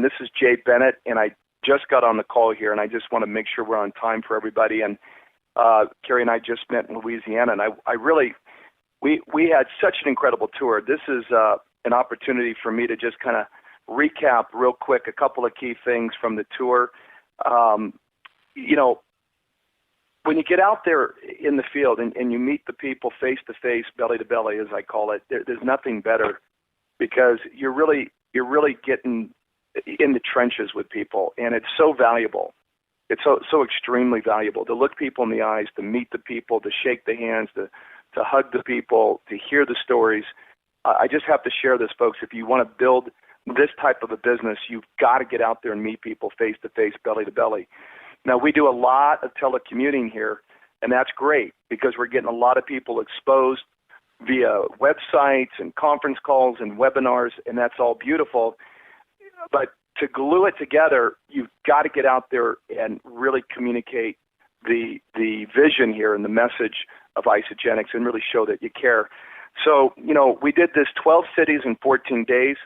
And this is Jay Bennett, and I just got on the call here, and I just want to make sure we're on time for everybody. And Carrie and I just met in Louisiana, and I really, we had such an incredible tour. This is an opportunity for me to just kind of recap real quick a couple of key things from the tour. You know, when you get out there in the field and you meet the people face to face, belly to belly, as I call it, there's nothing better, because you're really getting in the trenches with people, and it's so valuable. It's so extremely valuable to look people in the eyes, to meet the people, to shake the hands, to hug the people, to hear the stories. I just have to share this, folks. If you want to build this type of a business, you've got to get out there and meet people face to face, belly to belly. Now, we do a lot of telecommuting here, and that's great because we're getting a lot of people exposed via websites and conference calls and webinars, and that's all beautiful. But to glue it together, you've got to get out there and really communicate the vision here and the message of Isagenix and really show that you care. So, you know, we did this 12 cities in 14 days.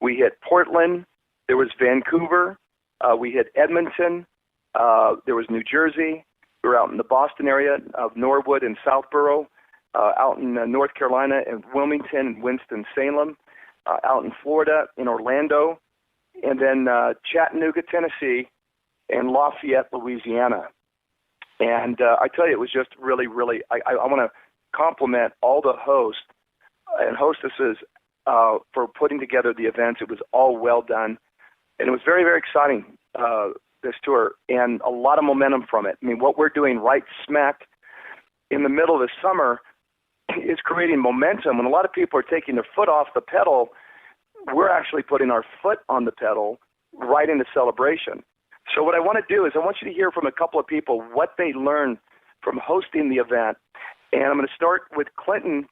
We hit Portland. There was Vancouver. We hit Edmonton. There was New Jersey. We were out in the Boston area of Norwood and Southborough, out in North Carolina and Wilmington and Winston-Salem, out in Florida, in Orlando, and then Chattanooga, Tennessee, and Lafayette, Louisiana. And I tell you, it was just really, really, I want to compliment all the hosts and hostesses for putting together the events. It was all well done, and it was very, very exciting, this tour, and a lot of momentum from it. I mean, what we're doing right smack in the middle of the summer is creating momentum. When a lot of people are taking their foot off the pedal, we're actually putting our foot on the pedal right into celebration. So what I want to do is I want you to hear from a couple of people what they learned from hosting the event. And I'm going to start with Clinton.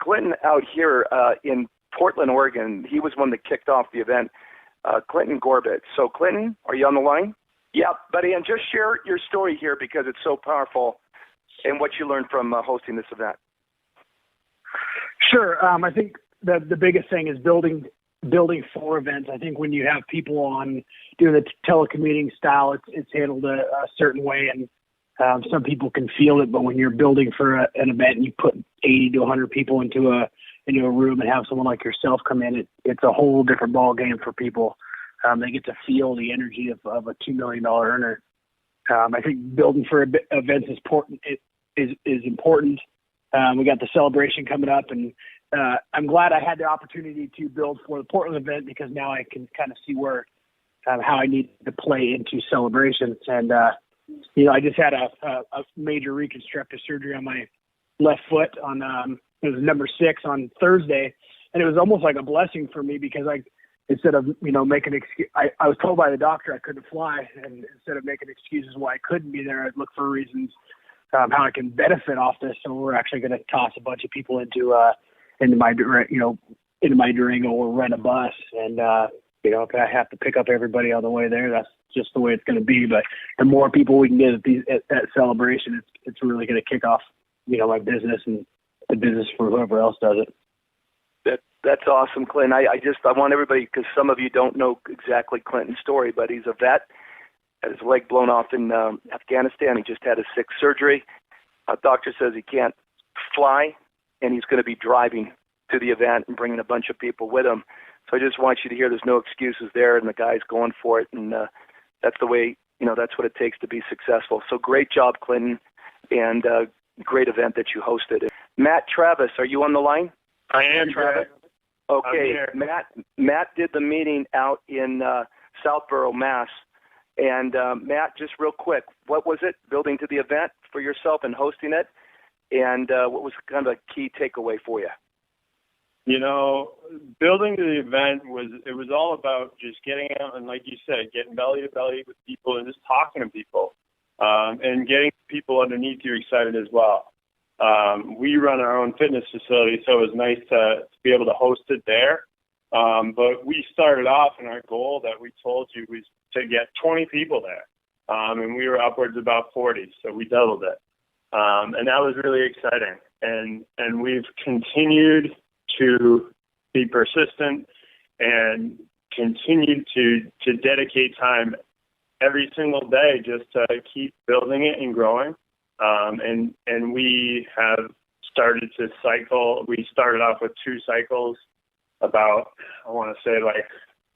Clinton out here in Portland, Oregon, he was one that kicked off the event, Clinton Gorbett. So Clinton, are you on the line? Yeah, buddy, and just share your story here because it's so powerful and what you learned from hosting this event. Sure. I think the biggest thing is building for events. I think when you have people on doing the telecommuting style, it's handled a certain way, and some people can feel it. But when you're building for an event and you put 80 to 100 people into a room and have someone like yourself come in, it's a whole different ball game for people. They get to feel the energy of a $2 million earner. I think building for events is important. We got the celebration coming up, and I'm glad I had the opportunity to build for the Portland event because now I can kind of see where how I need to play into celebrations. And you know, I just had a major reconstructive surgery on my left foot on it was number 6 on Thursday, and it was almost like a blessing for me because instead of making excuse, I was told by the doctor I couldn't fly, and instead of making excuses why I couldn't be there, I'd look for reasons how I can benefit off this. So we're actually going to toss a bunch of people into my Durango or rent a bus, and if I have to pick up everybody on the way there, that's just the way it's going to be. But the more people we can get at that celebration, it's really going to kick off my business and the business for whoever else does it. That's awesome, Clinton. I want everybody, because some of you don't know exactly Clinton's story, but he's a vet. Had his leg blown off in Afghanistan. He just had his 6th surgery. Doctor says he can't fly, and he's going to be driving to the event and bringing a bunch of people with him. So I just want you to hear there's no excuses there, and the guy's going for it, and that's the way, that's what it takes to be successful. So great job, Clinton, and great event that you hosted. Matt Travis, are you on the line? I am, Travis. Okay, Matt did the meeting out in Southborough, Mass. And Matt, just real quick, what was it, building to the event for yourself and hosting it? And what was kind of a key takeaway for you? Building the event was all about just getting out and, like you said, getting belly to belly with people and just talking to people and getting people underneath you excited as well. We run our own fitness facility, so it was nice to be able to host it there. But we started off, and our goal that we told you was to get 20 people there. And we were upwards of about 40, so we doubled it. And that was really exciting. And we've continued to be persistent and continued to dedicate time every single day just to keep building it and growing. And we have started to cycle. We started off with 2 cycles about, I want to say like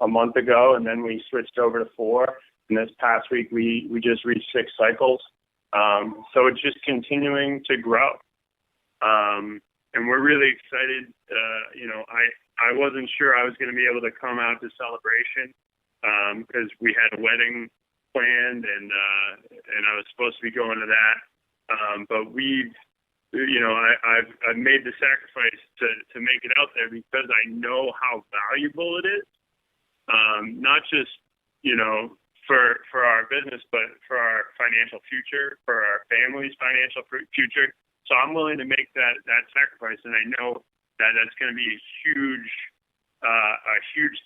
a month ago, and then we switched over to 4. And this past week, we just reached 6 cycles. So it's just continuing to grow. And we're really excited. I wasn't sure I was going to be able to come out to Celebration because we had a wedding planned, and I was supposed to be going to that. But I've made the sacrifice to make it out there because I know how valuable it is, not just for our business, but for our financial future, for our family's financial future. So I'm willing to make that sacrifice, and I know that that's going to be a huge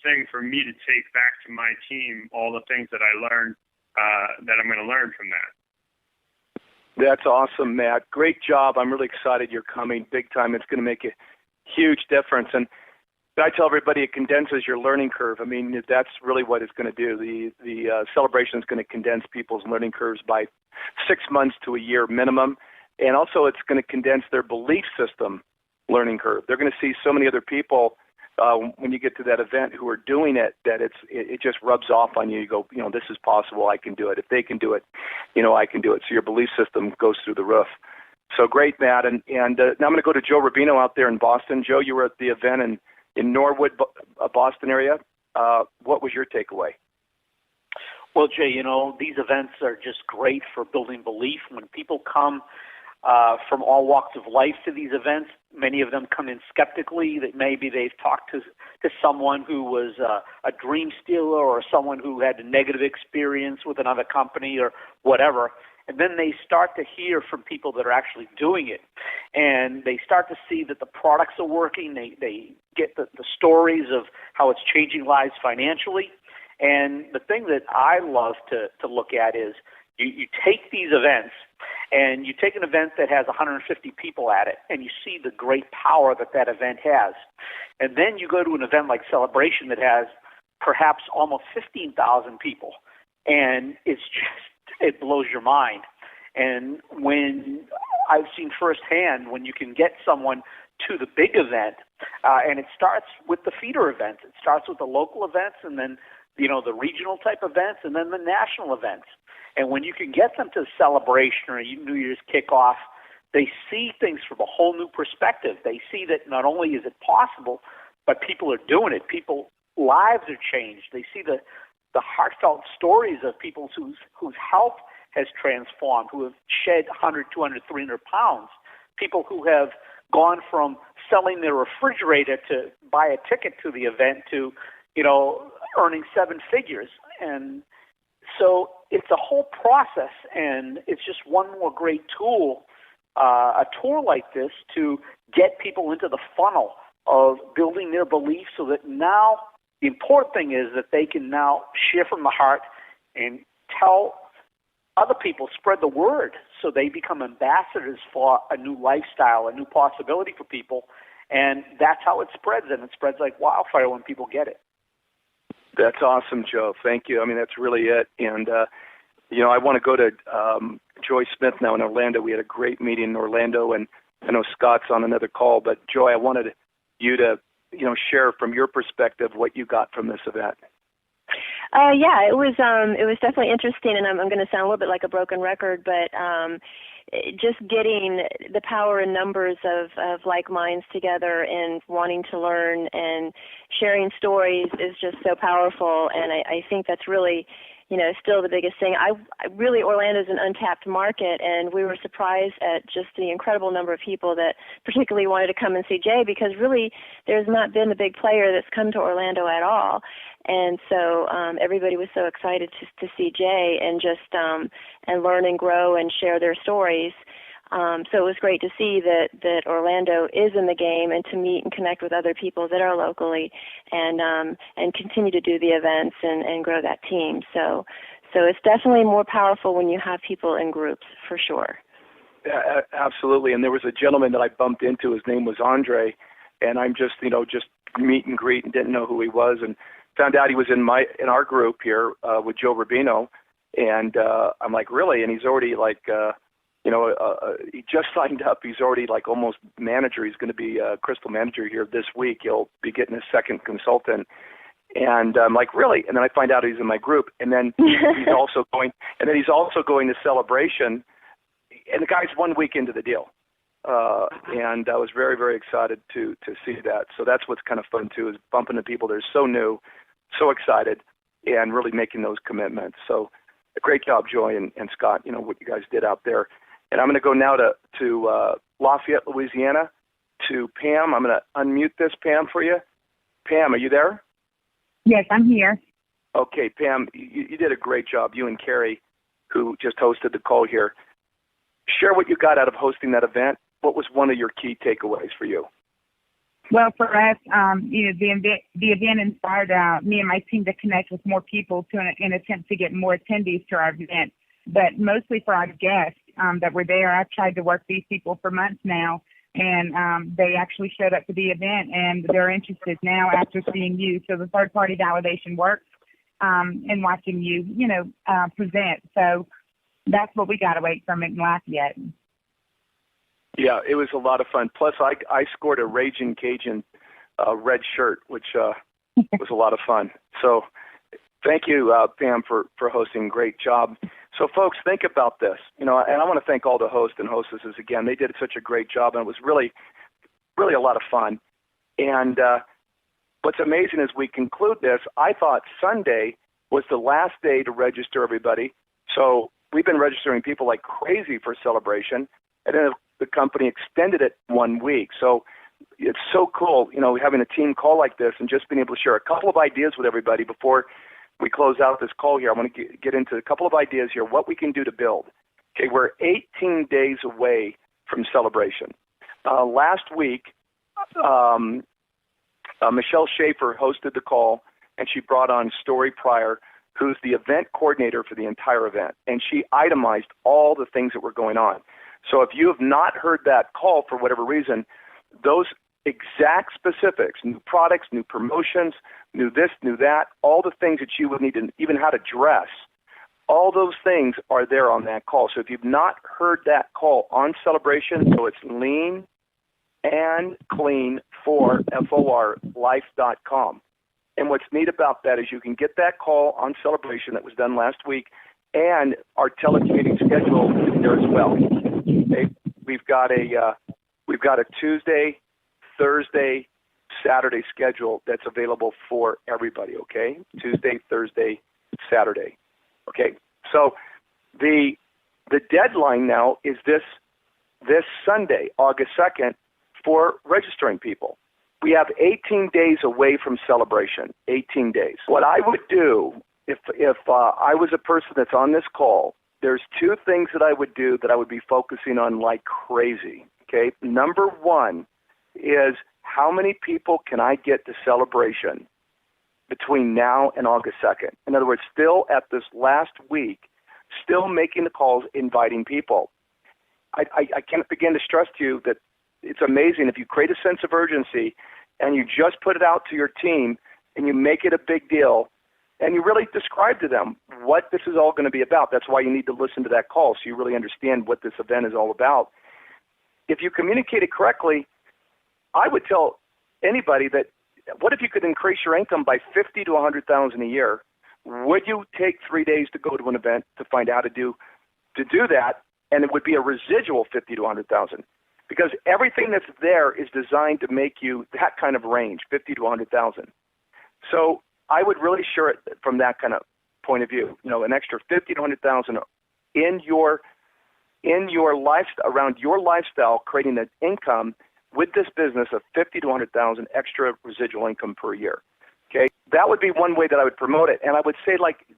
thing for me to take back to my team, all the things that I learned, that I'm going to learn from that. That's awesome, Matt. Great job. I'm really excited you're coming big time. It's going to make a huge difference. And I tell everybody it condenses your learning curve. I mean, that's really what it's going to do. The celebration is going to condense people's learning curves by 6 months to a year minimum. And also it's going to condense their belief system learning curve. They're going to see so many other people when you get to that event who are doing it, that it just rubs off on you. You go, this is possible. I can do it. If they can do it, I can do it. So your belief system goes through the roof. So great, Matt. And now I'm going to go to Joe Rubino out there in Boston. Joe, you were at the event in Norwood, Boston area. What was your takeaway? Well, Jay, these events are just great for building belief. When people come from all walks of life to these events, many of them come in skeptically, that maybe they've talked to someone who was a dream stealer or someone who had a negative experience with another company or whatever. And then they start to hear from people that are actually doing it. And they start to see that the products are working. They get the stories of how it's changing lives financially. And the thing that I love to look at is you take these events, and you take an event that has 150 people at it, and you see the great power that event has. And then you go to an event like Celebration that has perhaps almost 15,000 people, and it blows your mind. And when I've seen firsthand, when you can get someone to the big event, and it starts with the feeder events. It starts with the local events, and then the regional type events, and then the national events. And when you can get them to Celebration or New Year's kickoff, they see things from a whole new perspective. They see that not only is it possible, but people are doing it. People's lives are changed. They see the heartfelt stories of people whose health has transformed, who have shed 100, 200, 300 pounds, people who have gone from selling their refrigerator to buy a ticket to the event to, earning 7 figures. And so it's a whole process, and it's just one more great tool, a tour like this, to get people into the funnel of building their beliefs so that now the important thing is that they can now share from the heart and tell other people, spread the word, so they become ambassadors for a new lifestyle, a new possibility for people. And that's how it spreads, and it spreads like wildfire when people get it. That's awesome, Joe. Thank you. I mean, that's really it. And, I want to go to Joy Smith now in Orlando. We had a great meeting in Orlando, and I know Scott's on another call. But, Joy, I wanted you to, share from your perspective what you got from this event. Yeah, it was definitely interesting, and I'm going to sound a little bit like a broken record, but just getting the power in numbers of like minds together and wanting to learn and sharing stories is just so powerful, and I think that's really, still the biggest thing. Orlando's an untapped market, and we were surprised at just the incredible number of people that particularly wanted to come and see Jay, because really there's not been a big player that's come to Orlando at all. And so everybody was so excited to see Jay and just and learn and grow and share their stories. So it was great to see that Orlando is in the game, and to meet and connect with other people that are locally, and continue to do the events and grow that team. So it's definitely more powerful when you have people in groups, for sure. Yeah, absolutely. And there was a gentleman that I bumped into. His name was Andre, and I'm just meet and greet and didn't know who he was. And found out he was in our group here with Joe Rubino, and I'm like, really? And he's already like, he just signed up. He's already like almost manager. He's going to be a crystal manager here this week. He'll be getting his second consultant. And I'm like, really? And then I find out he's in my group. And then he's also going to Celebration. And the guy's 1 week into the deal. And I was very, very excited to see that. So that's what's kind of fun too, is bumping into people that are so new, so excited, and really making those commitments. So a great job, Joy and Scott, what you guys did out there. And I'm going to go now to Lafayette, Louisiana, to Pam. I'm going to unmute this, Pam, for you. Pam, are you there? Yes, I'm here. Okay, Pam, you did a great job, you and Carrie, who just hosted the call here. Share what you got out of hosting that event. What was one of your key takeaways for you? Well, for us, the event inspired me and my team to connect with more people in an attempt to get more attendees to our event, but mostly for our guests that were there. I've tried to work these people for months now, and they actually showed up to the event, and they're interested now after seeing you. So the third-party validation works and watching you, present. So that's what we got away from it in Lafayette. Yeah, it was a lot of fun. Plus, I scored a Raging Cajun red shirt, which was a lot of fun. So thank you, Pam, for hosting. Great job. So, folks, think about this. And I want to thank all the hosts and hostesses again. They did such a great job, and it was really, really a lot of fun. And what's amazing is we conclude this. I thought Sunday was the last day to register everybody. So we've been registering people like crazy for Celebration, and then the company extended it 1 week. So it's so cool, having a team call like this and just being able to share a couple of ideas with everybody before we close out this call here. I want to get into a couple of ideas here, what we can do to build. Okay, we're 18 days away from Celebration. Last week, Michelle Schaefer hosted the call, and she brought on Story Pryor, who's the event coordinator for the entire event, and she itemized all the things that were going on. So if you have not heard that call for whatever reason, those exact specifics, new products, new promotions, new this, new that, all the things that you would need to even how to dress, all those things are there on that call. So if you've not heard that call on Celebration, so it's lean and clean for FOR life.com. And what's neat about that is you can get that call on Celebration that was done last week, and our telecommuting schedule is there as well. Okay? We've got a Tuesday, Thursday, Saturday schedule that's available for everybody. Okay, Tuesday, Thursday, Saturday. Okay, so the deadline now is this Sunday, August 2nd, for registering people. We have 18 days away from Celebration. 18 days. What I would do if I was a person that's on this call, there's two things that I would do that I would be focusing on like crazy. Okay, number one is how many people can I get to Celebration between now and August 2nd? In other words, still at this last week, still making the calls, inviting people. I can't begin to stress to you that it's amazing if you create a sense of urgency and you just put it out to your team and you make it a big deal and you really describe to them what this is all going to be about. That's why you need to listen to that call so you really understand what this event is all about. If you communicate it correctly, I would tell anybody that what if you could increase your income by $50,000 to $100,000 a year? Would you take 3 days to go to an event to find out how to do that? And it would be a residual $50,000 to $100,000 because everything that's there is designed to make you that kind of range, $50,000 to $100,000. So I would really share it from that kind of point of view. An extra $50,000 to $100,000 in your lifestyle, around your lifestyle, creating an income with this business of $50,000 to $100,000 extra residual income per year. Okay, that would be one way that I would promote it, and I would say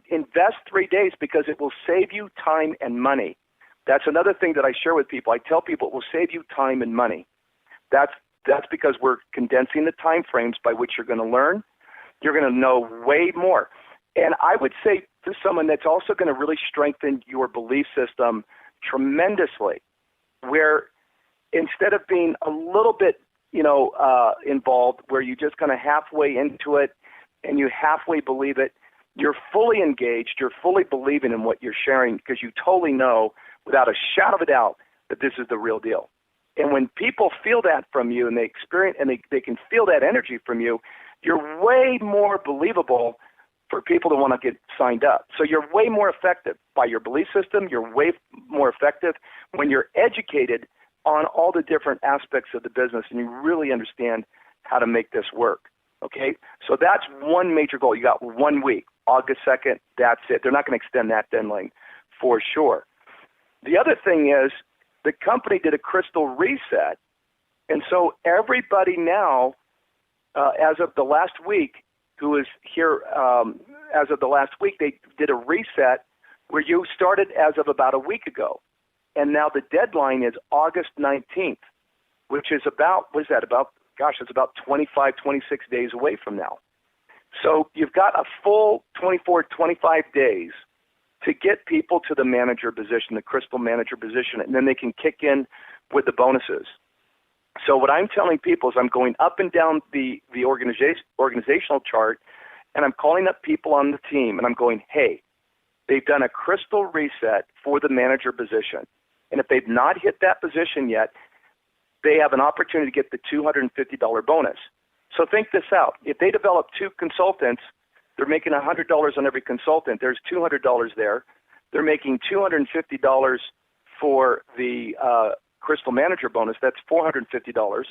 invest 3 days because it will save you time and money. That's another thing that I share with people. I tell people it will save you time and money. That's because we're condensing the time frames by which you're going to learn. You're going to know way more. And I would say to someone that's also going to really strengthen your belief system tremendously, where instead of being a little bit, involved, where you just kind of halfway into it, and you halfway believe it, you're fully engaged, you're fully believing in what you're sharing because you totally know without a shadow of a doubt that this is the real deal. And when people feel that from you and they experience and they can feel that energy from you, you're way more believable for people to want to get signed up. So you're way more effective by your belief system. You're way more effective when you're educated on all the different aspects of the business and you really understand how to make this work. Okay? So that's one major goal. You got 1 week, August 2nd, that's it. They're not going to extend that deadline for sure. The other thing is the company did a crystal reset, and so everybody now, as of the last week, who is here as of the last week, they did a reset where you started as of about a week ago. And now the deadline is August 19th, which is about, what is that, it's about 25, 26 days away from now. So you've got a full 24, 25 days to get people to the manager position, the crystal manager position, and then they can kick in with the bonuses. So what I'm telling people is I'm going up and down the organizational chart, and I'm calling up people on the team, and I'm going, hey, they've done a crystal reset for the manager position. And if they've not hit that position yet, they have an opportunity to get the $250 bonus. So think this out. If they develop 2 consultants, they're making $100 on every consultant. There's $200 there. They're making $250 for the Crystal Manager bonus. That's $450.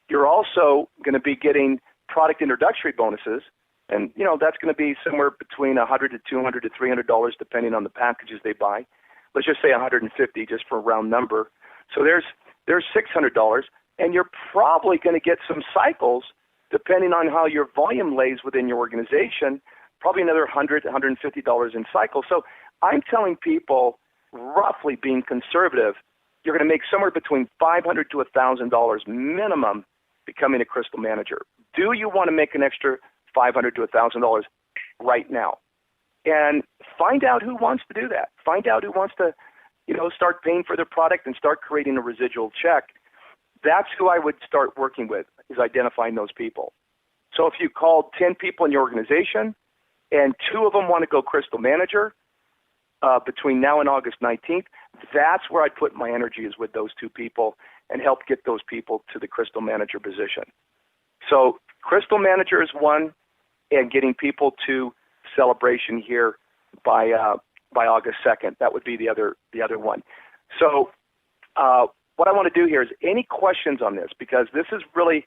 You're also going to be getting product introductory bonuses, and that's going to be somewhere between $100 to $200 to $300 depending on the packages they buy. Let's just say $150 just for a round number. So there's $600, and you're probably going to get some cycles depending on how your volume lays within your organization, probably another $100, $150 in cycles. So I'm telling people, roughly being conservative, you're going to make somewhere between $500 to $1,000 minimum becoming a crystal manager. Do you want to make an extra $500 to $1,000 right now? And find out who wants to do that. Find out who wants to, start paying for their product and start creating a residual check. That's who I would start working with, is identifying those people. So if you called 10 people in your organization and 2 of them want to go crystal manager between now and August 19th, that's where I'd put my energy, is with those 2 people and help get those people to the crystal manager position. So crystal manager is one, and getting people to celebration here by August 2nd. That would be the other one. So what I want to do here is any questions on this, because this is really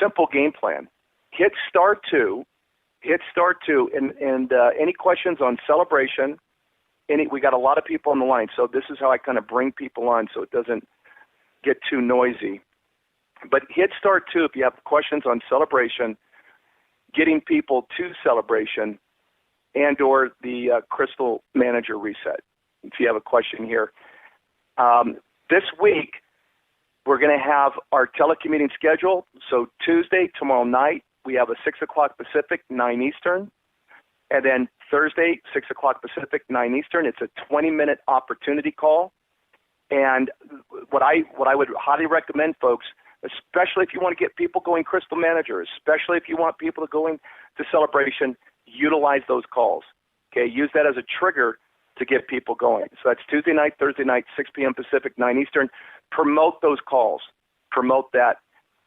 simple game plan. Hit star 2, and any questions on celebration. We got a lot of people on the line, so this is how I kind of bring people on so it doesn't get too noisy. But hit star 2 if you have questions on celebration, getting people to celebration, and or the crystal manager reset. If you have a question here. This week, we're going to have our telecommuting schedule. So Tuesday, tomorrow night, we have a 6 o'clock Pacific, 9 Eastern. And then Thursday, 6 o'clock Pacific, 9 Eastern. It's a 20-minute opportunity call. And what I would highly recommend, folks, especially if you want to get people going crystal manager, especially if you want people to go into celebration, utilize those calls. Okay, use that as a trigger to get people going. So that's Tuesday night, Thursday night, 6 p.m. Pacific, 9 Eastern. Promote those calls. Promote that,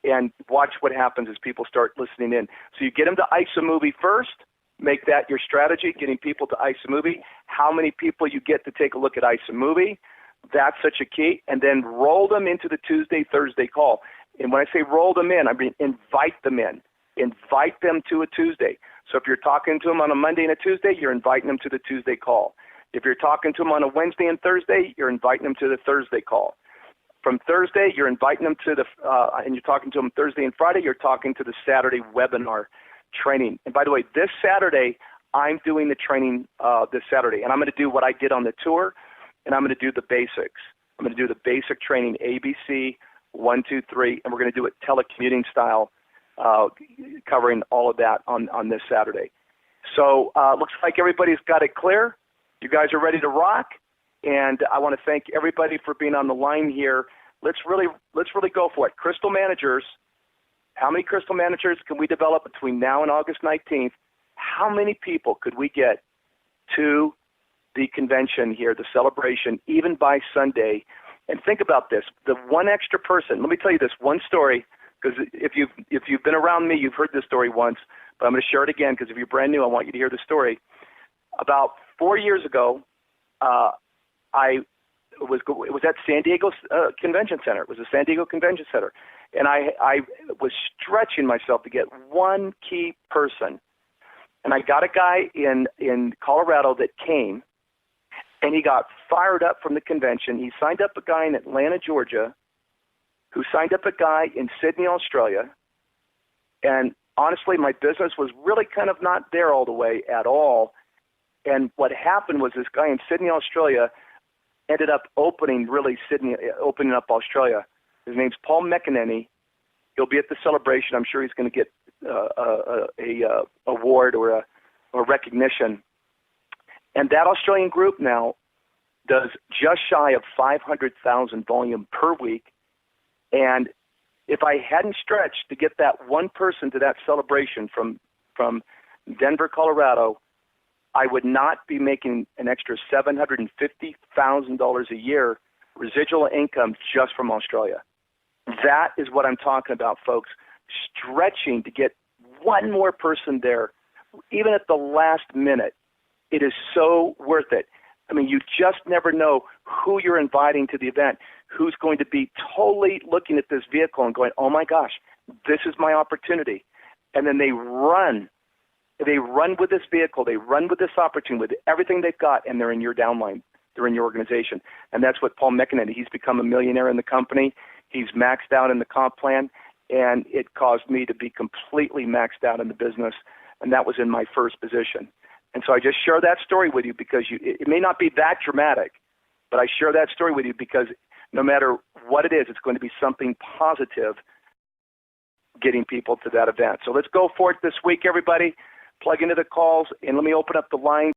and watch what happens as people start listening in. So you get them to iSamovie first. Make that your strategy, getting people to iSamovie. How many people you get to take a look at iSamovie, that's such a key. And then roll them into the Tuesday, Thursday call. And when I say roll them in, I mean invite them in. Invite them to a Tuesday. So if you're talking to them on a Monday and a Tuesday, you're inviting them to the Tuesday call. If you're talking to them on a Wednesday and Thursday, you're inviting them to the Thursday call. From Thursday, you're inviting them to and you're talking to them Thursday and Friday, you're talking to the Saturday webinar training. And by the way, this Saturday, I'm doing the training this Saturday. And I'm going to do what I did on the tour, and I'm going to do the basics. I'm going to do the basic training, ABC, 1, 2, 3, and we're going to do it telecommuting style, covering all of that on this Saturday. So looks like everybody's got it clear. You guys are ready to rock, and I want to thank everybody for being on the line here. Let's really go for it. Crystal managers, how many crystal managers can we develop between now and August 19th how many people could we get to the convention here, the celebration, even by Sunday? And think about this, the one extra person. Let me tell you this one story, because if you've been around me, you've heard this story once, but I'm going to share it again, because if you're brand new, I want you to hear the story. About 4 years ago, it was at San Diego Convention Center. It was the San Diego Convention Center. And I was stretching myself to get one key person. And I got a guy in Colorado that came, and he got fired up from the convention. He signed up a guy in Atlanta, Georgia, who signed up a guy in Sydney, Australia. And honestly, my business was really kind of not there all the way at all. And what happened was this guy in Sydney, Australia, ended up opening up Australia. His name's Paul McEnany. He'll be at the celebration. I'm sure he's going to get a award or recognition. And that Australian group now does just shy of 500,000 volume per week. And if I hadn't stretched to get that one person to that celebration from Denver, Colorado, I would not be making an extra $750,000 a year residual income just from Australia. That is what I'm talking about, folks. Stretching to get one more person there, even at the last minute. It is so worth it. I mean, you just never know who you're inviting to the event, who's going to be totally looking at this vehicle and going, oh my gosh, this is my opportunity. And then they run with this vehicle, they run with this opportunity, with everything they've got, and they're in your downline, they're in your organization. And that's what Paul McEnany, he's become a millionaire in the company, he's maxed out in the comp plan, and it caused me to be completely maxed out in the business, and that was in my first position. And so I just share that story with you because it may not be that dramatic, but I share that story with you because no matter what it is, it's going to be something positive getting people to that event. So let's go for it this week, everybody. Plug into the calls, and let me open up the line.